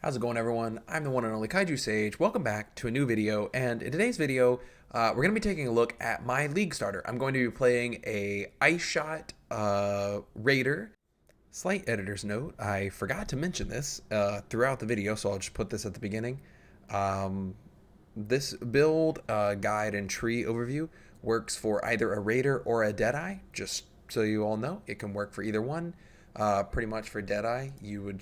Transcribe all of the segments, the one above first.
How's it going, everyone? I'm the one and only 𝙀𝙓𝙋𝘼𝙉𝘿. Welcome back to a new video, and in today's video, we're going to be taking a look at my league starter. I'm going to be playing a 𝙀𝙓𝙋𝘼𝙉𝘿 Raider. Slight editor's note, I forgot to mention this throughout the video, so I'll just put this at the beginning. This build guide and tree overview works for either a Raider or a Deadeye, just so you all know. It can work for either one. Pretty much for Deadeye, you would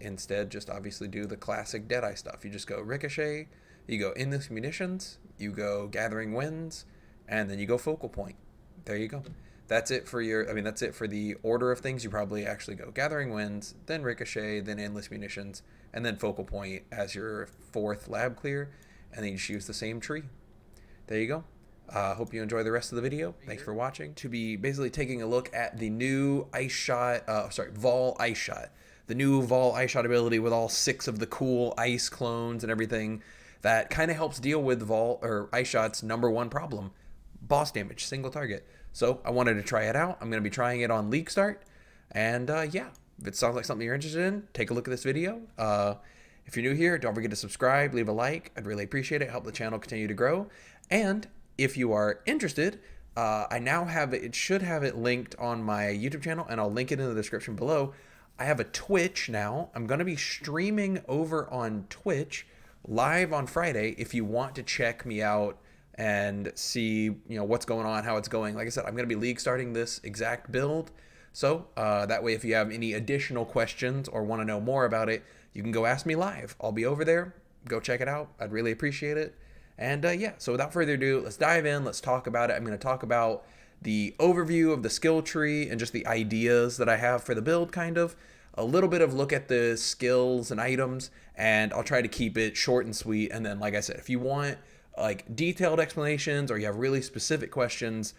instead obviously do the classic Deadeye stuff. You just go Ricochet, you go Endless Munitions, you go Gathering Winds, and then you go Focal Point. There you go. That's it for that's it for the order of things. You probably actually go Gathering Winds, then Ricochet, then Endless Munitions, and then Focal Point as your fourth lab clear, and then you just use the same tree. There you go. Hope you enjoy the rest of the video. Thanks for watching. To be basically taking a look at the new Vaal Ice Shot. The new Vaal Ice Shot ability with all 6 of the cool ice clones and everything that kind of helps deal with Ice Shot's #1 problem, boss damage, single target. So I wanted to try it out. I'm going to be trying it on League Start. And yeah, if it sounds like something you're interested in, take a look at this video. If you're new here, don't forget to subscribe, leave a like. I'd really appreciate it. Help the channel continue to grow. And if you are interested, I now have it should have it linked on my YouTube channel, and I'll link it in the description below. I have a Twitch now. I'm going to be streaming over on Twitch live on Friday if you want to check me out and see what's going on, how it's going. Like I said, I'm going to be league starting this exact build. So that way, if you have any additional questions or want to know more about it, you can go ask me live. I'll be over there. Go check it out. I'd really appreciate it. And yeah, so without further ado, let's dive in. Let's talk about it. I'm going to talk about the overview of the skill tree and just the ideas that I have for the build, kind of. A little bit of look at the skills and items, and I'll try to keep it short and sweet. And then, like I said, if you want like detailed explanations or you have really specific questions,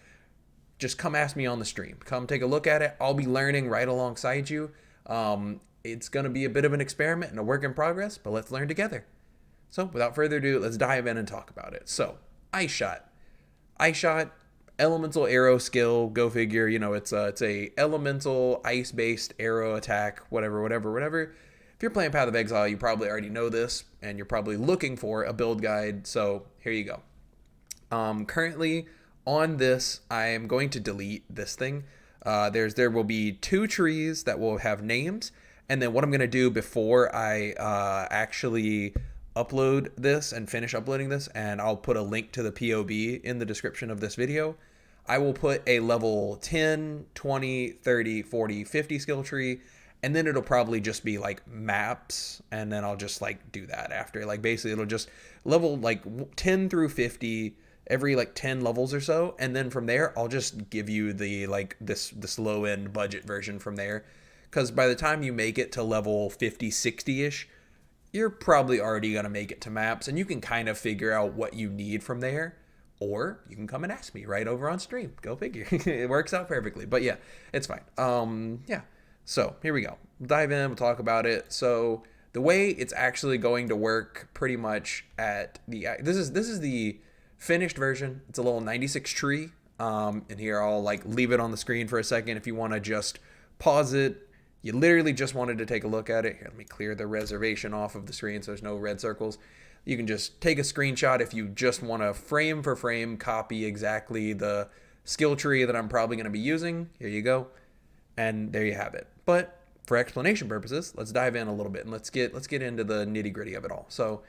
just come ask me on the stream. Come take a look at it. I'll be learning right alongside you. It's going to be a bit of an experiment and a work in progress, but let's learn together. So without further ado, let's dive in and talk about it. So Ice Shot, elemental arrow skill. Go figure. It's a elemental ice-based arrow attack. Whatever. If you're playing Path of Exile, you probably already know this, and you're probably looking for a build guide. So here you go. Currently on this, I am going to delete this thing. There will be 2 trees that will have names, and then what I'm going to do before I actually upload this and finish uploading this, and I'll put a link to the POB in the description of this video. I will put a level 10, 20, 30, 40, 50 skill tree, and then it'll probably just be like maps, and then I'll just like do that after. Like basically it'll just level like 10 through 50 every like 10 levels or so, and then from there I'll just give you the like this low end budget version from there, because by the time you make it to level 50, 60-ish, you're probably already going to make it to maps, and you can kind of figure out what you need from there, or you can come and ask me right over on stream. Go figure. It works out perfectly. But yeah, it's fine. Yeah. So here we go. We'll dive in. We'll talk about it. So the way it's actually going to work pretty much this is the finished version. It's a little 96 tree. And here I'll like leave it on the screen for a second if you want to just pause it. You literally just wanted to take a look at it. Here, let me clear the reservation off of the screen so there's no red circles. You can just take a screenshot if you just want to frame for frame copy exactly the skill tree that I'm probably going to be using. Here you go. And there you have it. But for explanation purposes, let's dive in a little bit and let's get into the nitty-gritty of it all. So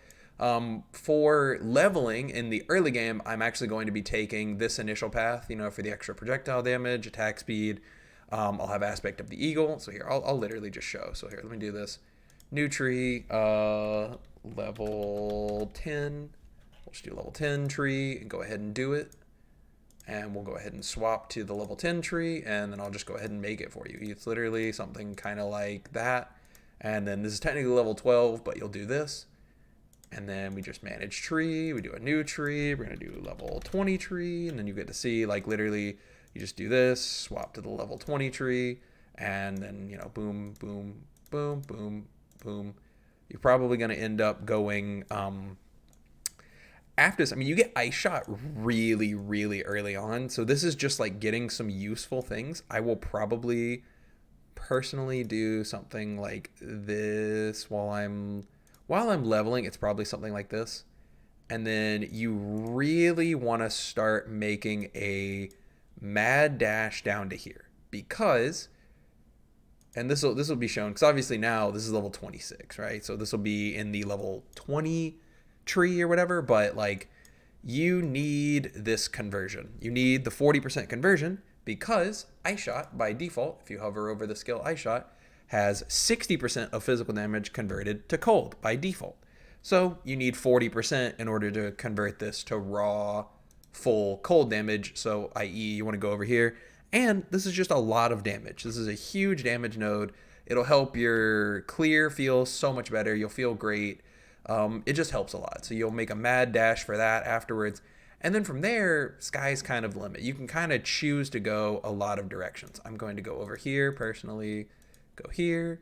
for leveling in the early game, I'm actually going to be taking this initial path, for the extra projectile damage, attack speed. I'll have aspect of the eagle. So here, I'll literally just show. So here, let me do this. New tree, level 10. We'll just do level 10 tree and go ahead and do it. And we'll go ahead and swap to the level 10 tree, and then I'll just go ahead and make it for you. It's literally something kind of like that. And then this is technically level 12, but you'll do this. And then we just manage tree. We do a new tree. We're going to do level 20 tree, and then you get to see like literally you just do this, swap to the level 20 tree, and then, boom, boom, boom, boom, boom. You're probably going to end up going, after this, you get Ice Shot really, really early on. So this is just like getting some useful things. I will probably personally do something like this while while I'm leveling, it's probably something like this. And then you really want to start making a mad dash down to here because, and this will be shown because obviously now this is level 26, right? So this will be in the level 20 tree or whatever, but like you need this conversion. You need the 40% conversion because 𝙀𝙓𝙋 by default, if you hover over the skill 𝙀𝙓, has 60% of physical damage converted to cold by default. So you need 40% in order to convert this to raw, full cold damage. So i.e. you want to go over here. And this is just a lot of damage. This is a huge damage node. It'll help your clear feel so much better. You'll feel great. It just helps a lot. So you'll make a mad dash for that afterwards. And then from there, sky's kind of the limit. You can kind of choose to go a lot of directions. I'm going to go over here personally, go here,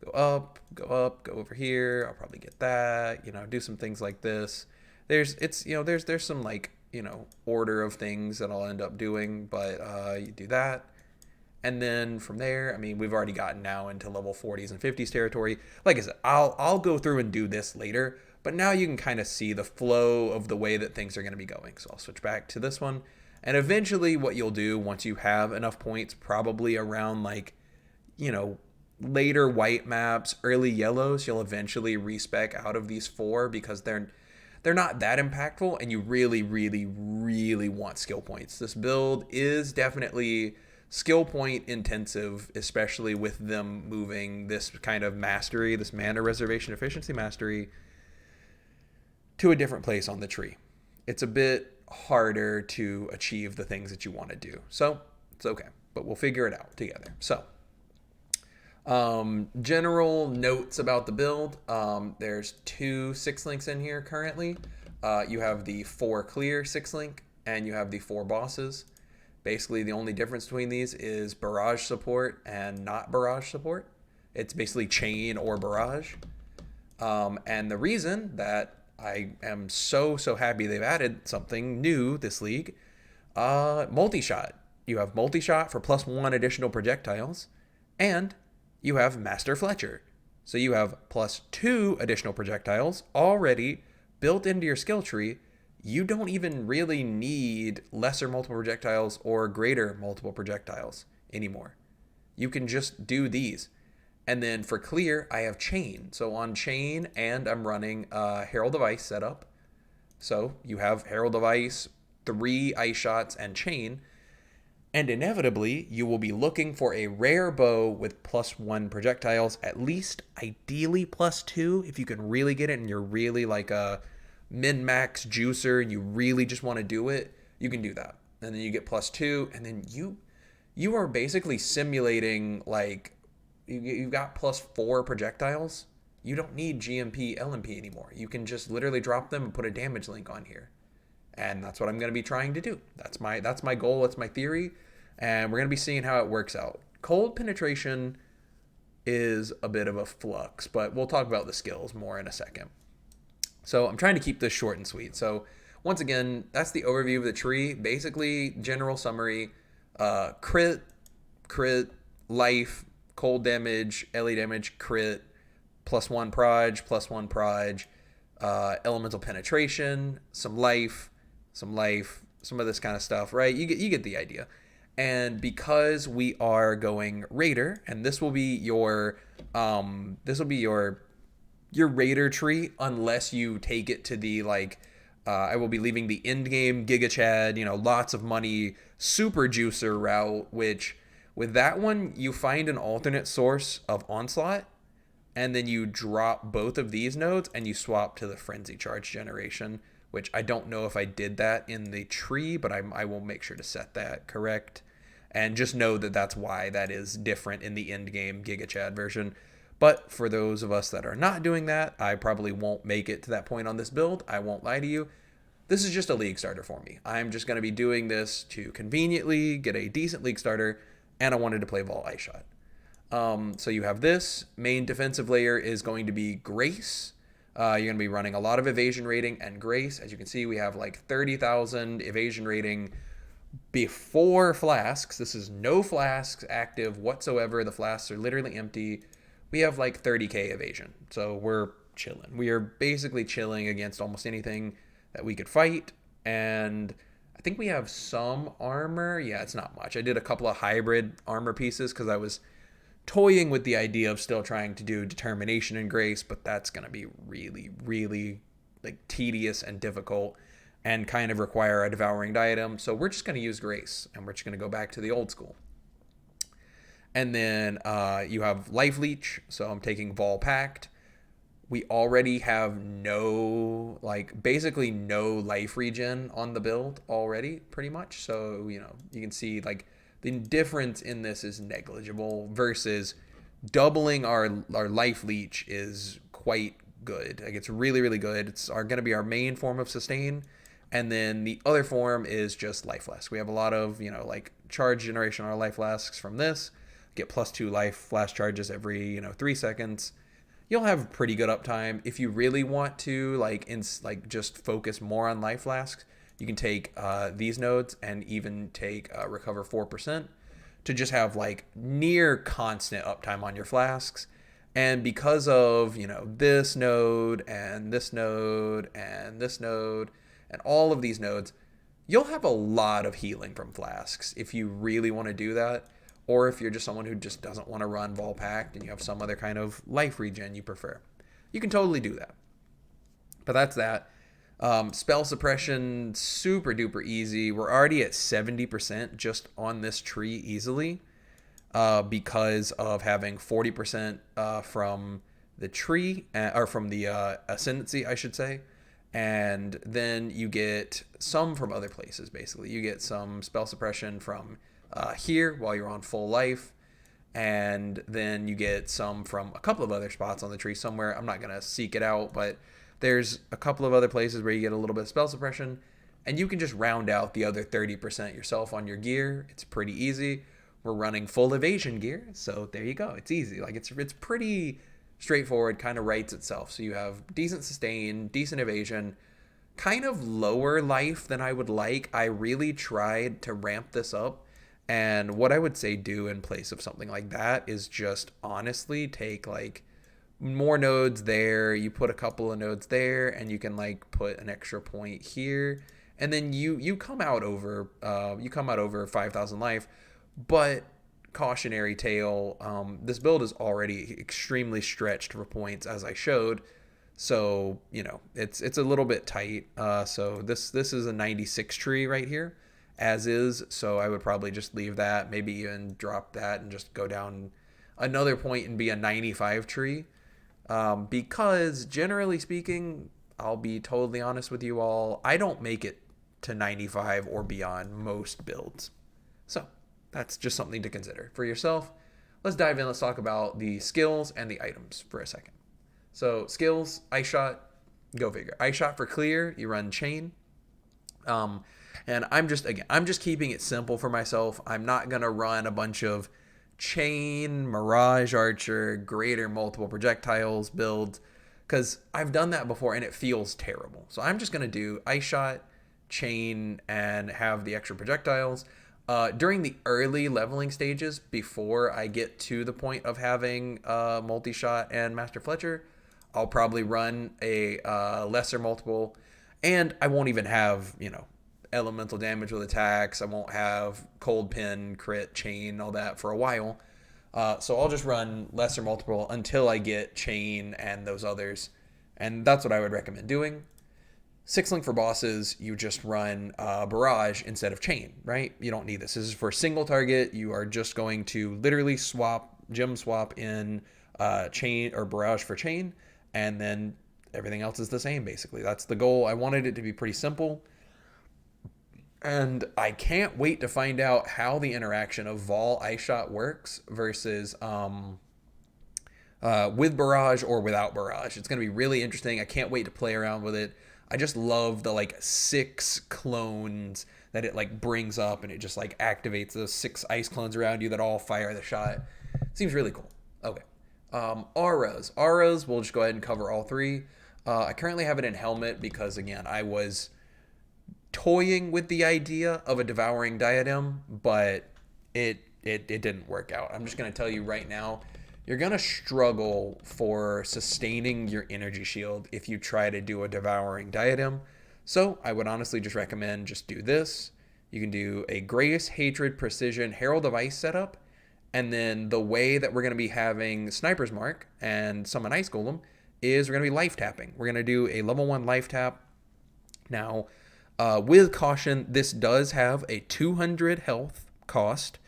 go up, go over here. I'll probably get that, do some things like this. There's some like, order of things that I'll end up doing, but you do that. And then from there, I mean, we've already gotten now into level 40s and 50s territory. Like I said, I'll go through and do this later, but now you can kind of see the flow of the way that things are going to be going. So I'll switch back to this one. And eventually what you'll do once you have enough points, probably around like, later white maps, early yellows, you'll eventually respec out of these 4 because they're not that impactful and you really, really, really want skill points. This build is definitely skill point intensive, especially with them moving this kind of mastery, this mana reservation efficiency mastery, to a different place on the tree. It's a bit harder to achieve the things that you want to do. So it's okay, but we'll figure it out together. So general notes about the build. There's 2 6-links in here currently. You have the 4 clear 6-link and you have the 4 bosses. Basically, the only difference between these is barrage support and not barrage support. It's basically chain or barrage. And the reason that I am so happy they've added something new this league, multi-shot. You have multi-shot for +1 additional projectiles, and you have Master Fletcher. So you have +2 additional projectiles already built into your skill tree. You don't even really need lesser multiple projectiles or greater multiple projectiles anymore. You can just do these. And then for clear, I have chain. So on chain, and I'm running Herald of Ice setup. So you have Herald of Ice, 3 ice shots, and chain. And inevitably, you will be looking for a rare bow with +1 projectiles, at least ideally +2 if you can really get it and you're really like a min-max juicer and you really just want to do it, you can do that. And then you get +2, and then you are basically simulating like you've got +4 projectiles. You don't need GMP, LMP anymore. You can just literally drop them and put a damage link on here. And that's what I'm going to be trying to do. That's my goal. That's my theory. And we're going to be seeing how it works out. Cold penetration is a bit of a flux, but we'll talk about the skills more in a second. So I'm trying to keep this short and sweet. So once again, that's the overview of the tree. Basically, general summary, crit, life, cold damage, LE damage, crit, +1 proj, +1 proj, elemental penetration, some life, some of this kind of stuff, right? You get the idea. And because we are going raider, and this will be your raider tree unless you take it to the like I will be leaving the end game 𝙀𝙓𝙋𝘼𝙉, lots of money super juicer route, which with that one you find an alternate source of onslaught, and then you drop both of these nodes and you swap to the frenzy charge generation, which I don't know if I did that in the tree, but I will make sure to set that correct. And just know that that's why that is different in the end game 𝙀𝙓𝙋𝘼𝙉 version. But for those of us that are not doing that, I probably won't make it to that point on this build. I won't lie to you. This is just a league starter for me. I'm just going to be doing this to conveniently get a decent league starter, and I wanted to play Vaal 𝙀𝙓𝙋. So you have this. Main defensive layer is going to be Grace. You're going to be running a lot of evasion rating and Grace. As you can see, we have like 30,000 evasion rating before flasks. This is no flasks active whatsoever. The flasks are literally empty. We have like 30k evasion. So we're chilling. We are basically chilling against almost anything that we could fight. And I think we have some armor. Yeah, it's not much. I did a couple of hybrid armor pieces because I was toying with the idea of still trying to do determination and grace, but that's going to be really, really like tedious and difficult and kind of require a devouring diadem. So we're just going to use grace, and we're just going to go back to the old school. And then you have life leech. So I'm taking Vaal Pact. We already have basically no life regen on the build already, pretty much. So, you can see like the difference in this is negligible versus doubling our life leech is quite good. Like, it's really, really good. It's going to be our main form of sustain. And then the other form is just life flask. We have a lot of, like charge generation on our life flasks from this. Get +2 life flash charges every, 3 seconds. You'll have pretty good uptime. If you really want to just focus more on life flasks, you can take these nodes and even take recover 4% to just have like near constant uptime on your flasks. And because of this node and this node and this node and all of these nodes, you'll have a lot of healing from flasks if you really want to do that. Or if you're just someone who just doesn't want to run Vaal Pact and you have some other kind of life regen you prefer, you can totally do that. But that's that. Spell suppression, super duper easy. We're already at 70% just on this tree easily because of having 40% from the tree, or from the ascendancy, I should say. And then you get some from other places, basically. You get some spell suppression from here while you're on full life, and then you get some from a couple of other spots on the tree somewhere. I'm not going to seek it out, but there's a couple of other places where you get a little bit of spell suppression, and you can just round out the other 30% yourself on your gear. It's pretty easy. We're running full evasion gear, so there you go. It's easy. Like, it's pretty straightforward, kind of writes itself. So you have decent sustain, decent evasion, kind of lower life than I would like. I really tried to ramp this up. And what I would say do in place of something like that is just honestly take like more nodes there. You put a couple of nodes there, and you can like put an extra point here, and then you come out over 5,000 life. But cautionary tale, this build is already extremely stretched for points, as I showed. So it's a little bit tight. So this is a 96 tree right here, as is. So I would probably just leave that, maybe even drop that and just go down another point and be a 95 tree. Because generally speaking, I'll be totally honest with you all, I don't make it to 95 or beyond most builds. So that's just something to consider for yourself. Let's dive in. Let's talk about the skills and the items for a second. So skills, Ice Shot, go figure. Ice Shot for clear, you run chain. And I'm just keeping it simple for myself. I'm not going to run a bunch of chain, Mirage Archer, greater multiple projectiles builds, because I've done that before and it feels terrible. So I'm just going to do Ice Shot, chain, and have the extra projectiles. During the early leveling stages, before I get to the point of having multi-shot and Master Fletcher, I'll probably run a lesser multiple, and I won't even have, elemental damage with attacks. I won't have cold pin, crit, chain, all that for a while. So I'll just run lesser multiple until I get chain and those others. And that's what I would recommend doing. 6-link for bosses, you just run barrage instead of chain, right? You don't need this. This is for single target. You are just going to literally gem swap in chain or barrage for chain, and then everything else is the same, basically. That's the goal. I wanted it to be pretty simple. And I can't wait to find out how the interaction of Vaal Ice Shot works versus with barrage or without barrage. It's going to be really interesting. I can't wait to play around with it. I just love the 6 clones that it brings up, and it just activates those 6 ice clones around you that all fire the shot. Seems really cool. Okay. Auras. Auras, we'll just go ahead and cover all 3. I currently have it in helmet because, again, I was toying with the idea of a devouring diadem, but it didn't work out. I'm just going to tell you right now, you're going to struggle for sustaining your energy shield if you try to do a devouring diadem. So I would honestly just recommend just do this. You can do a Grace, Hatred, Precision, Herald of Ice setup. And then the way that we're going to be having Sniper's Mark and Summon Ice Golem is we're going to be life tapping. We're going to do a level 1 life tap. Now, with caution, this does have a 200 health cost,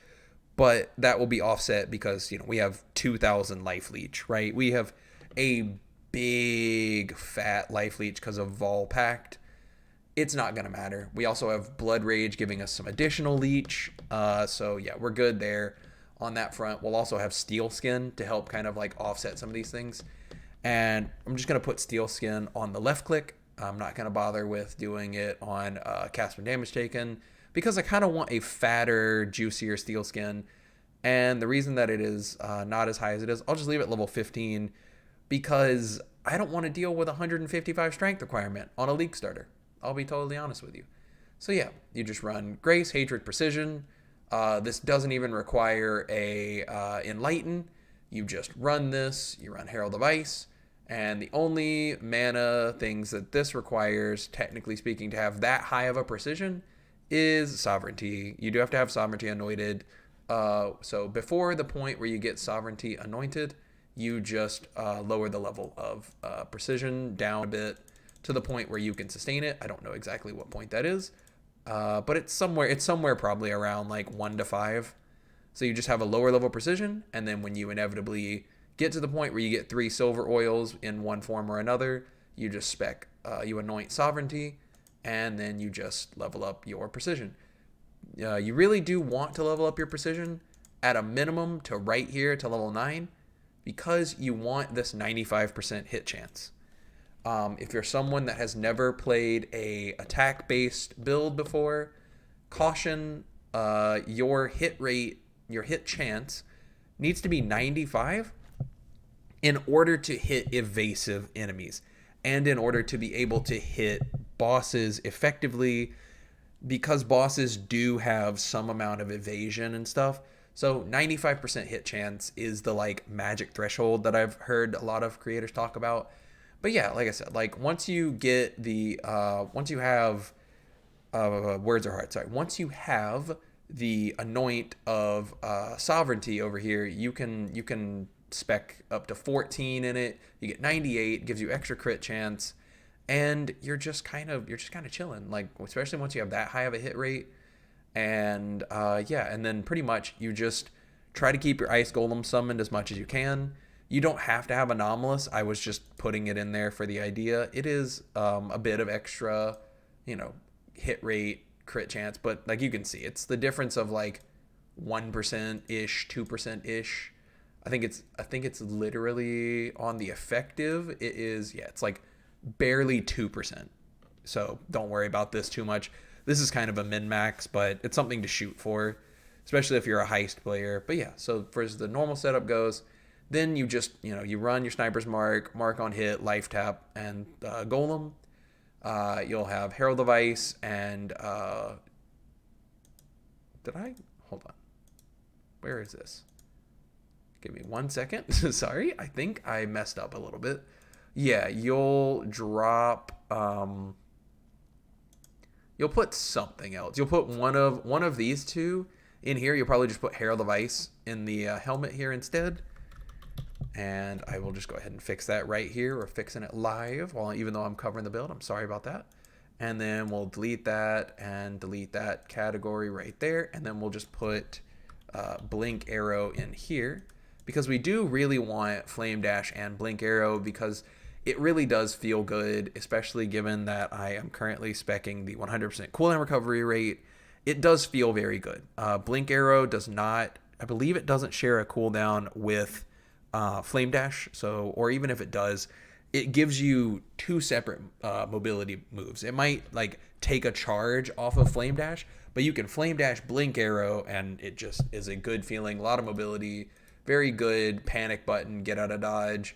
but that will be offset because, we have 2,000 life leech, right? We have a big fat life leech because of Vaal Pact. It's not going to matter. We also have Blood Rage giving us some additional leech. So yeah, we're good there on that front. We'll also have Steel Skin to help kind of like offset some of these things. And I'm just going to put Steel Skin on the left click. I'm not going to bother with doing it on cast when damage taken because I kind of want a fatter, juicier Steel Skin. And the reason that it is not as high as it is, I'll just leave it level 15 because I don't want to deal with a 155 strength requirement on a League starter. I'll be totally honest with you. So yeah, you just run Grace, Hatred, Precision. This doesn't even require a Enlighten. You just run this. You run Herald of Ice. And the only mana things that this requires, technically speaking, to have that high of a precision is Sovereignty. You do have to have Sovereignty anointed. So before the point where you get Sovereignty anointed, you just lower the level of precision down a bit to the point where you can sustain it. I don't know exactly what point that is, but it's somewhere probably around like 1 to 5. So you just have a lower level precision, and then when you inevitably get to the point where you get 3 silver oils in one form or another, you just you anoint Sovereignty, and then you just level up your precision. You really do want to level up your precision at a minimum to right here to level 9 because you want this 95% hit chance. If you're someone that has never played a attack-based build before, caution, your hit rate, your hit chance needs to be 95 in order to hit evasive enemies and in order to be able to hit bosses effectively, because bosses do have some amount of evasion and stuff. So 95% hit chance is the like magic threshold that I've heard a lot of creators talk about. But yeah, like I said, like once you get the once you have words are hard. Sorry. Once you have the anoint of Sovereignty over here, you can spec up to 14 in it. You get 98, gives you extra crit chance, and you're just kind of chilling. Like especially once you have that high of a hit rate, and yeah, and then pretty much you just try to keep your Ice Golem summoned as much as you can. You don't have to have Anomalous. I was just putting it in there for the idea. It is a bit of extra, hit rate, crit chance, but like you can see, it's the difference of like 1% ish, 2% ish. I think it's literally on the effective. It is, yeah, it's like barely 2%. So don't worry about this too much. This is kind of a min-max, but it's something to shoot for, especially if you're a heist player. But yeah, so for as the normal setup goes, then you just, you run your Sniper's Mark, Mark on hit, Life Tap, and Golem. You'll have Herald of Ice and... Hold on. Where is this? Give me 1 second. Sorry, I think I messed up a little bit. Yeah, you'll drop... you'll put something else. You'll put one of these two in here. You'll probably just put Herald of Ice in the helmet here instead. And I will just go ahead and fix that right here. We're fixing it live, even though I'm covering the build. I'm sorry about that. And then we'll delete that and delete that category right there. And then we'll just put Blink Arrow in here, because we do really want Flame Dash and Blink Arrow, because it really does feel good, especially given that I am currently speccing the 100% cooldown recovery rate. It does feel very good. Blink Arrow does not, I believe it doesn't share a cooldown with Flame Dash, or even if it does, it gives you 2 separate mobility moves. It might like take a charge off of Flame Dash, but you can Flame Dash, Blink Arrow, and it just is a good feeling. A lot of mobility, very good panic button, get out of dodge.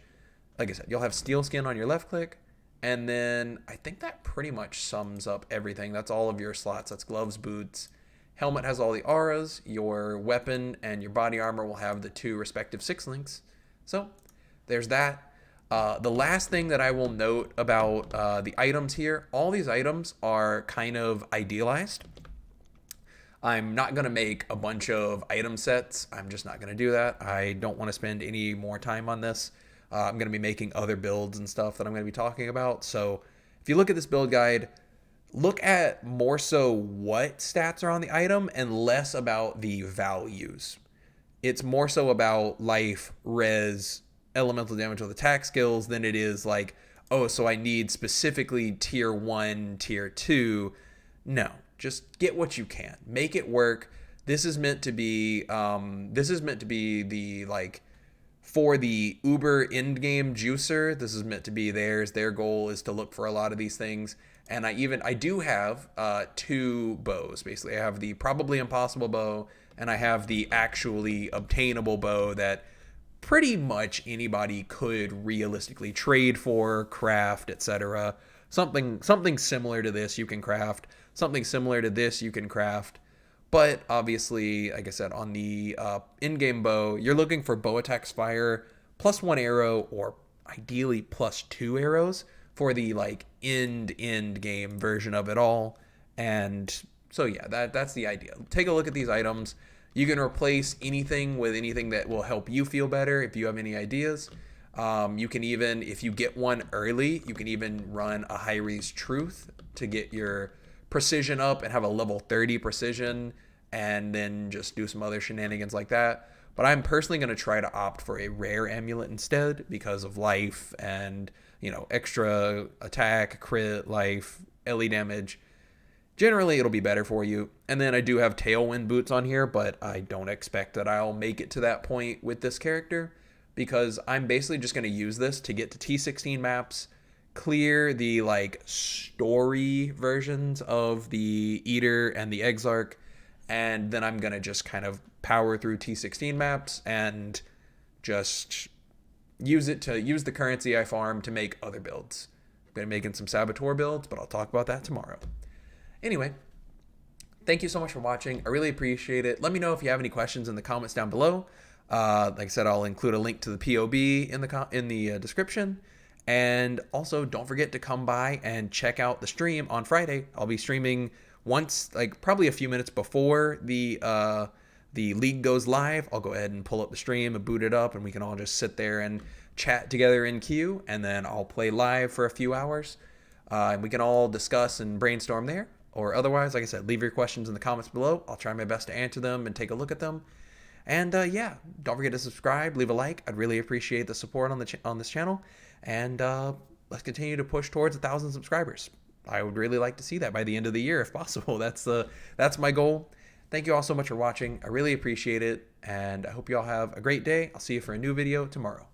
Like I said, you'll have Steel Skin on your left click, and then I think that pretty much sums up everything. That's all of your slots. That's gloves, boots. Helmet has all the auras. Your weapon and your body armor will have the 2 respective 6 links. So there's that. The last thing that I will note about the items here, all these items are kind of idealized. I'm not going to make a bunch of item sets. I'm just not going to do that. I don't want to spend any more time on this. I'm going to be making other builds and stuff that I'm going to be talking about. So if you look at this build guide, look at more so what stats are on the item and less about the values. It's more so about life, res, elemental damage with attack skills than it is like, oh, so I need specifically tier 1, tier 2. No, just get what you can. Make it work. This is meant to be the like for the Uber endgame juicer. This is meant to be theirs. Their goal is to look for a lot of these things. And I do have 2 bows. Basically, I have the probably impossible bow, and I have the actually obtainable bow that pretty much anybody could realistically trade for, craft, etc. Something similar to this you can craft. Something similar to this you can craft. But obviously, like I said, on the in-game bow, you're looking for bow attacks fire +1 arrow or ideally +2 arrows for the like end game version of it all. And so yeah, that's the idea. Take a look at these items. You can replace anything with anything that will help you feel better if you have any ideas. You can even, if you get one early, you can even run a Ħayrī's Truth to get your precision up and have a level 30 precision, and then just do some other shenanigans like that. But I'm personally going to try to opt for a rare amulet instead because of life and, you know, extra attack, crit, life, LE damage. Generally, it'll be better for you. And then I do have Tailwind boots on here, but I don't expect that I'll make it to that point with this character because I'm basically just going to use this to get to T16 maps, clear the like story versions of the Eater and the Exile, and then I'm going to just kind of power through T16 maps and just use the currency I farm to make other builds. I'm going to be making some Saboteur builds, but I'll talk about that tomorrow. Anyway, thank you so much for watching. I really appreciate it. Let me know if you have any questions in the comments down below. Like I said, I'll include a link to the POB in the description. And also, don't forget to come by and check out the stream on Friday. I'll be streaming once, like probably a few minutes before the league goes live. I'll go ahead and pull up the stream and boot it up, and we can all just sit there and chat together in queue. And then I'll play live for a few hours, and we can all discuss and brainstorm there. Or otherwise, like I said, leave your questions in the comments below. I'll try my best to answer them and take a look at them. And yeah, don't forget to subscribe, leave a like. I'd really appreciate the support on this channel. And let's continue to push towards 1,000 subscribers. I would really like to see that by the end of the year if possible. That's my goal. Thank you all so much for watching. I really appreciate it. And I hope you all have a great day. I'll see you for a new video tomorrow.